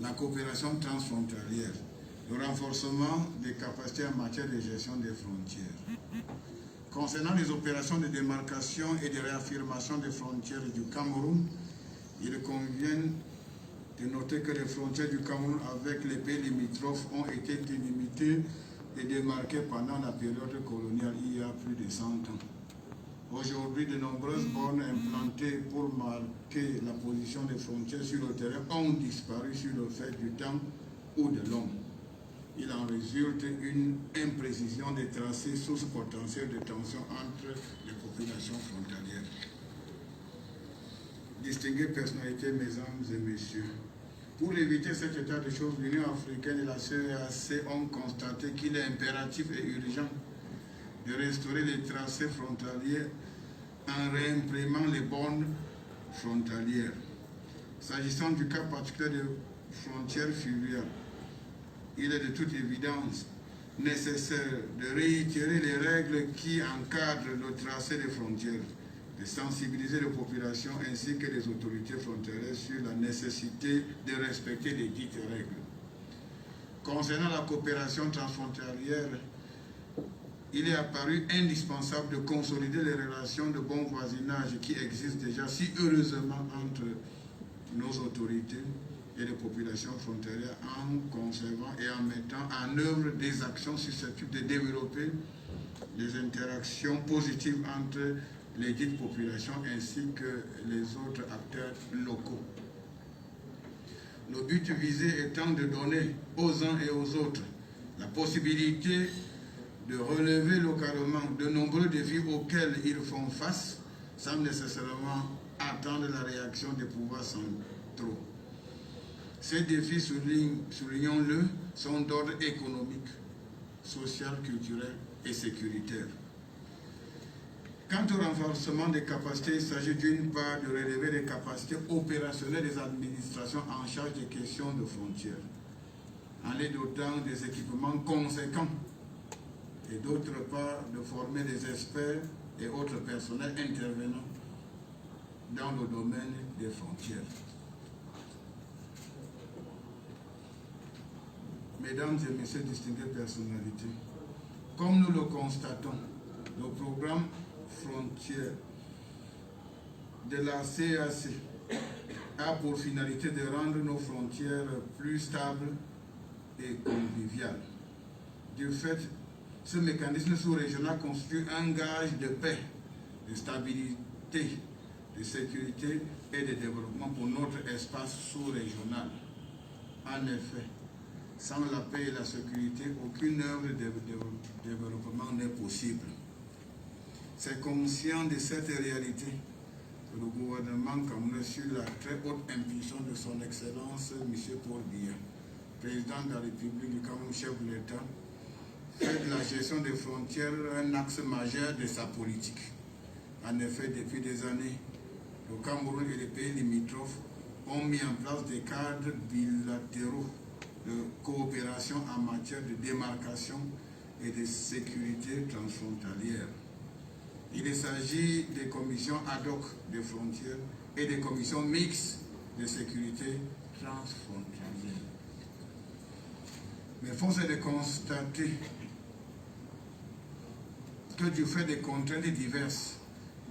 la coopération transfrontalière, le renforcement des capacités en matière de gestion des frontières. Concernant les opérations de démarcation et de réaffirmation des frontières du Cameroun, il convient de noter que les frontières du Cameroun avec les pays limitrophes ont été délimitées et démarquées pendant la période coloniale il y a plus de 100 ans. Aujourd'hui, de nombreuses bornes implantées pour marquer la position des frontières sur le terrain ont disparu sur le fait du temps ou de l'homme. Il en résulte une imprécision des tracés, source potentielle de tension entre les populations frontalières. Distinguées personnalités, mesdames et messieurs, pour éviter cet état de choses, l'Union africaine et la CEAC ont constaté qu'il est impératif et urgent de restaurer les tracés frontaliers en réimprimant les bornes frontalières. S'agissant du cas particulier de frontières fluviales, il est de toute évidence nécessaire de réitérer les règles qui encadrent le tracé des frontières, de sensibiliser les populations ainsi que les autorités frontalières sur la nécessité de respecter les dites règles. Concernant la coopération transfrontalière, il est apparu indispensable de consolider les relations de bon voisinage qui existent déjà si heureusement entre nos autorités et les populations frontalières en conservant et en mettant en œuvre des actions susceptibles de développer des interactions positives entre les dites populations ainsi que les autres acteurs locaux. Le but visé étant de donner aux uns et aux autres la possibilité de relever localement de nombreux défis auxquels ils font face sans nécessairement attendre la réaction des pouvoirs centraux. Ces défis, soulignons-le, sont d'ordre économique, social, culturel et sécuritaire. Quant au renforcement des capacités, il s'agit d'une part de relever les capacités opérationnelles des administrations en charge des questions de frontières, en les dotant des équipements conséquents, et d'autre part de former des experts et autres personnels intervenants dans le domaine des frontières. Mesdames et messieurs, distinguées personnalités, comme nous le constatons, le programme Frontières de la CEAC a pour finalité de rendre nos frontières plus stables et conviviales. Du fait, ce mécanisme sous-régional constitue un gage de paix, de stabilité, de sécurité et de développement pour notre espace sous-régional. En effet, sans la paix et la sécurité, aucune œuvre de développement n'est possible. C'est conscient de cette réalité que le gouvernement camerounais, sur la très haute impulsion de son Excellence M. Paul Biya, président de la République du Cameroun, chef de l'État, fait de la gestion des frontières un axe majeur de sa politique. En effet, depuis des années, le Cameroun et les pays limitrophes ont mis en place des cadres bilatéraux de coopération en matière de démarcation et de sécurité transfrontalière. Il s'agit des commissions ad hoc des frontières et des commissions mixtes de sécurité transfrontalière. Mais force est de constater que du fait des contraintes diverses,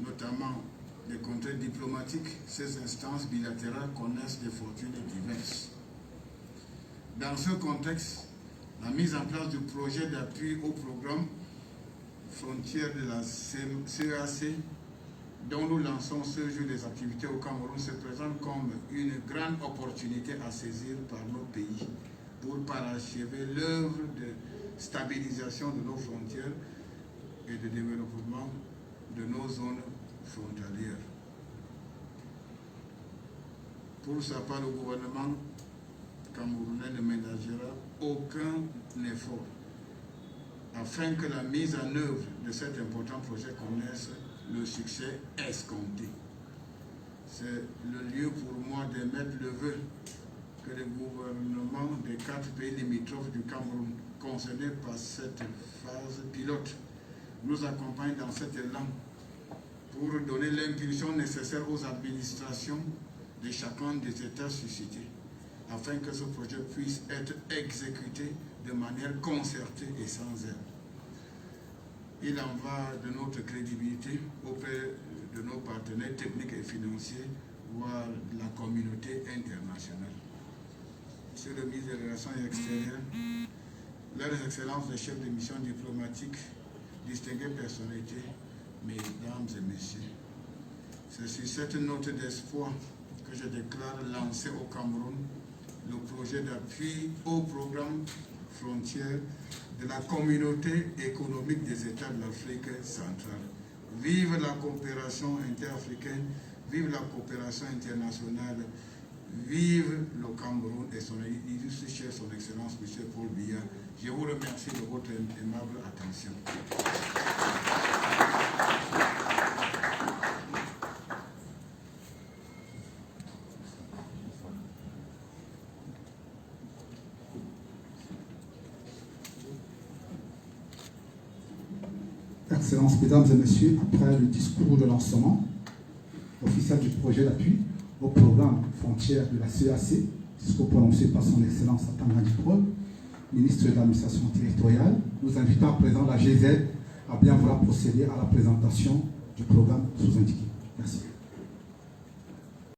notamment des contraintes diplomatiques, ces instances bilatérales connaissent des fortunes diverses. Dans ce contexte, la mise en place du projet d'appui au programme Frontières de la CEAC, dont nous lançons ce jour des activités au Cameroun, se présente comme une grande opportunité à saisir par nos pays pour parachever l'œuvre de stabilisation de nos frontières et de développement de nos zones frontalières. Pour sa part, le gouvernement camerounais ne ménagera aucun effort afin que la mise en œuvre de cet important projet connaisse le succès escompté. C'est le lieu pour moi d'émettre le vœu que les gouvernements des 4 pays limitrophes du Cameroun concernés par cette phase pilote nous accompagnent dans cet élan pour donner l'impulsion nécessaire aux administrations de chacun des États suscités afin que ce projet puisse être exécuté de manière concertée et sans zèle. Il en va de notre crédibilité auprès de nos partenaires techniques et financiers, voire de la communauté internationale. Monsieur le ministre des Relations extérieures, leurs excellences les chefs de mission diplomatique, distinguées personnalités, mesdames et messieurs, c'est sur cette note d'espoir que je déclare lancer au Cameroun le projet d'appui au programme Frontières de la communauté économique des États de l'Afrique centrale. Vive la coopération interafricaine, vive la coopération internationale, vive le Cameroun et son illustre chef, son Excellence, M. Paul Biya. Je vous remercie de votre aimable attention. Excellences, Mesdames et Messieurs, après le discours de lancement officiel du projet d'appui au programme Frontières de la CEAC, discours prononcé par son Excellence Atanga Diprol, ministre de l'Administration territoriale, nous invitons à présent la GZ à bien vouloir procéder à la présentation du programme sous-indiqué. Merci.